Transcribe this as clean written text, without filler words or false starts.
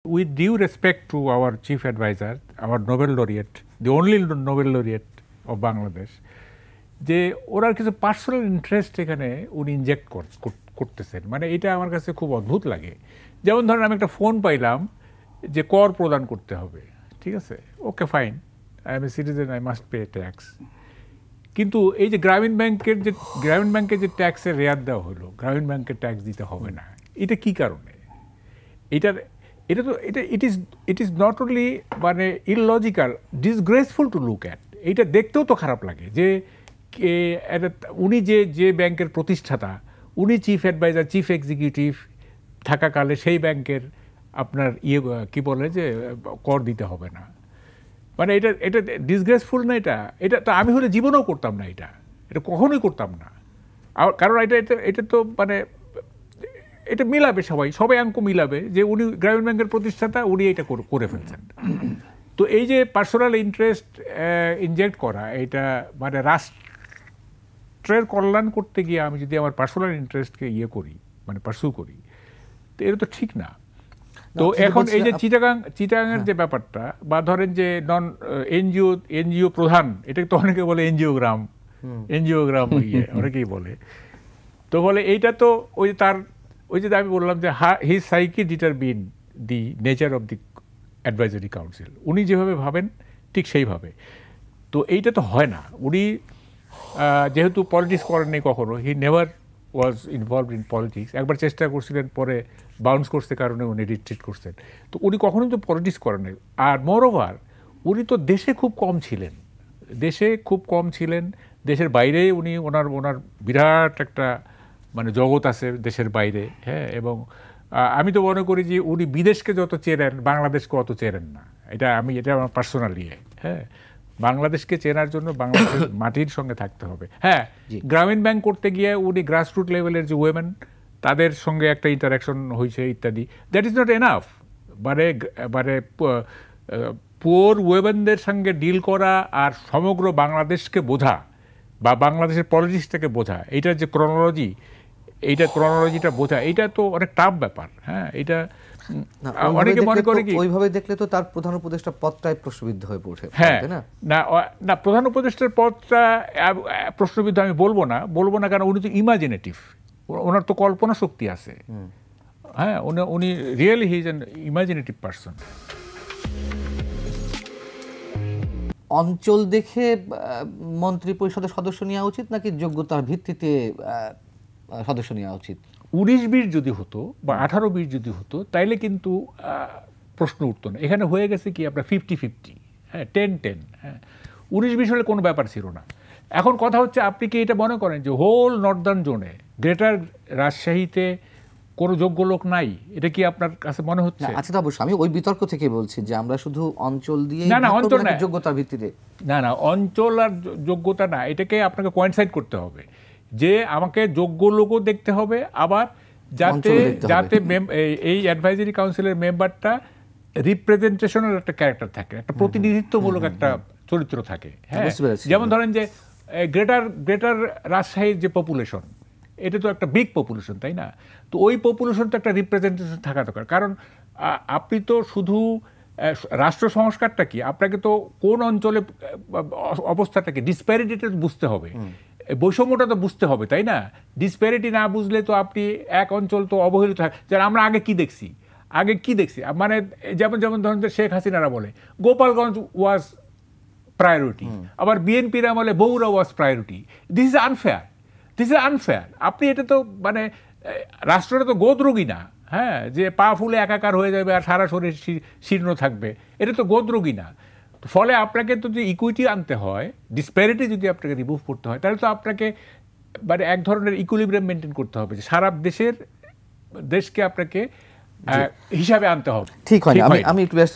With due respect to our chief advisor, our Nobel laureate, the only Nobel laureate of Bangladesh, যে ওরা কিছু personal interest এখানে উনি inject করতেছেন, মানে এটা আমার কাছে খুব অদ্ভুত লাগে। যেমন ধরেন আমি একটা ফোন পাইলাম যে কর প্রদান করতে হবে, ঠিক আছে, okay fine, I M a citizen, I must pay tax. কিন্তু এই যে গ্রামীণ ব্যাংকের যে ট্যাক্সের রেয়াত দেওয়া হলো, গ্রামীণ ব্যাংকের ট্যাক্স দিতে হবে না, এটা কি কারণে? ইট ইজ নট অনলি মানে illogical, disgraceful to look at. এইটা দেখতেও তো খারাপ লাগে যে উনি যে ব্যাংকের প্রতিষ্ঠাতা, উনি চিফ অ্যাডভাইজার, চিফ এক্সিকিউটিভ থাকাকালে সেই ব্যাংকের আপনার কি বলে যে কর দিতে হবে না, মানে এটা ডিসগ্রেসফুল না? এটা তো আমি হলে জীবনেও করতাম না, এটা কখনোই করতাম না। কারণ এটা তো মানে এটা মিলাবে, সবাই অঙ্ক মিলাবে যে উনি গ্রামীণ ব্যাংকের প্রতিষ্ঠাতা, উনি এটা করে ফেলছেন। তো এই যে পার্সোনাল ইন্টারেস্ট ইনজেক্ট করা, এটা মানে রাষ্ট্রের কল্যাণ করতে গিয়ে আমি যদি আমার পার্সোনাল ইন্টারেস্টকে করি, মানে পার্সু করি, তো এটা তো ঠিক না। তো এখন এই যে চিটাগাংয়ের যে ব্যাপারটা, বা ধরেন যে নন এনজিও প্রধান, এটা তো অনেকে বলে এনজিওগ্রাম অনেকেই বলে। তো বলে এইটা তো ওই যে আমি বললাম যে his psyche determine the nature of the advisory council, উনি যেভাবে ভাবেন ঠিক সেইভাবে। তো এইটা তো হয় না। উনি যেহেতু পলিটিক্স করেননি কখনো, he never was involved in politics. একবার চেষ্টা করছিলেন, পরে বাউন্স করতে কারণে উনি রিট্রিট করছেন। তো উনি কখনোই তো পলিটিক্স করেন নাই। আর মোরওভার উনি তো দেশে খুব কম ছিলেন, দেশের বাইরে উনি ওনার বিরাট একটা মানে জগৎ আছে দেশের বাইরে, হ্যাঁ। এবং আমি তো মনে করি যে উনি বিদেশকে যত চেনেন, বাংলাদেশকে অত চেনেন না। এটা আমার পার্সোনাল হ্যাঁ। বাংলাদেশকে চেনার জন্য বাংলাদেশের মাটির সঙ্গে থাকতে হবে। হ্যাঁ, গ্রামীণ ব্যাংক করতে গিয়ে উনি গ্রাসরুট লেভেলের যে ওয়েমেন, তাদের সঙ্গে একটা ইন্টারাকশন হয়েছে ইত্যাদি। That is not enough. মানে পুয়ার ওয়েমেনদের সঙ্গে ডিল করা আর সমগ্র বাংলাদেশকে বোঝা বা বাংলাদেশের পলিটিক্সটাকে বোঝা, এইটার যে ক্রনোলজিটা বোঝা, এইটা তো অনেক টাফ ব্যাপার। হ্যাঁ, এটা অনেকে মনে করে কি ওইভাবে দেখলে তো তার প্রধান উপদেষ্টা পদটাই প্রশ্নবিদ্ধ হয়ে পড়ে। হ্যাঁ, না প্রধান উপদেষ্টার পদটা প্রশ্নবিদ্ধ আমি বলবো না, কারণ উনি তো ইমাজিনেটিভ, ওনার তো কল্পনা শক্তি আছে। হ্যাঁ, উনি really he is an imaginative person. অঞ্চল দেখে মন্ত্রী পরিষদের সদস্য নেওয়া উচিত নাকি যোগ্যতার ভিত্তিতে সদস্য নেওয়া উচিত? 19-20 যদি হতো বা 18-20 যদি হতো, তাইলে কিন্তু প্রশ্ন উঠতো না। এখানে হয়ে গেছে কি আপনার 50-50, হ্যাঁ, 10-10। হ্যাঁ, 19-20 হলে কোনো ব্যাপার ছিল না। এখন কথা হচ্ছে, আপনি কি এটা মনে করেন যে হোল নর্দার্ন জোনে, গ্রেটার রাজশাহীতে কোনো যোগ্য লোক নাই? এটা কি আপনার কাছে মনে হচ্ছে? আচ্ছা, তো অবশ্যই আমি ওই বিতর্ক থেকে বলছি যে আমরা শুধু অঞ্চল দিয়ে অঞ্চল না, যোগ্যতার ভিত্তিতে না, অঞ্চল আর যোগ্যতা না, এটাকে আপনাকে কোয়েনসাইড করতে হবে যে আমাকে যোগ্য লোকও দেখতে হবে, আবার যাতে এই অ্যাডভাইজারি কাউন্সিলের মেম্বারটা রিপ্রেজেন্টেশনের একটা ক্যারেক্টার থাকে, একটা প্রতিনিধিত্বমূলক একটা চরিত্র থাকে। হ্যাঁ, যেমন ধরেন যে গ্রেটার রাজশাহীর যে পপুলেশন, এটা তো একটা বিগ পপুলেশন, তাই না? তো ওই পপুলেশন তো একটা রিপ্রেজেন্টেশন থাকা দরকার। কারণ আপনি তো শুধু রাষ্ট্র সংস্কারটা কি, আপনাকে তো কোন অঞ্চলে অবস্থাটা কি, ডিসপ্যারিটিটা বুঝতে হবে, বৈষম্যটা তো বুঝতে হবে, তাই না? ডিসপ্যারিটি না বুঝলে তো আপনি এক অঞ্চল তো অবহেলিত থাকে। যেন আমরা আগে কি দেখছি, মানে যেমন ধরেন শেখ হাসিনারা বলে গোপালগঞ্জ ওয়াজ প্রায়োরিটি, আবার বিএনপির আমলে বগুড়া ওয়াজ প্রায়োরিটি। This is unfair. আপনি এটা তো মানে রাষ্ট্রটা তো গোদরোগী না, হ্যাঁ, যে পা ফুলে একাকার হয়ে যাবে আর সারা শরীর শীর্ণ থাকবে, এটা তো গোদরোগী না। ফলে আপনাকে তো যদি ইকুইটি আনতে হয়, ডিসপ্যারিটি যদি আপনাকে রিমুভ করতে হয়, তাহলে তো আপনাকে মানে এক ধরনের ইকুইলিব্রিয়াম মেনটেন করতে হবে, যে সারা দেশকে আপনাকে হিসাবে আনতে হবে। ঠিক হয়, আমি একটু ব্যস্ত।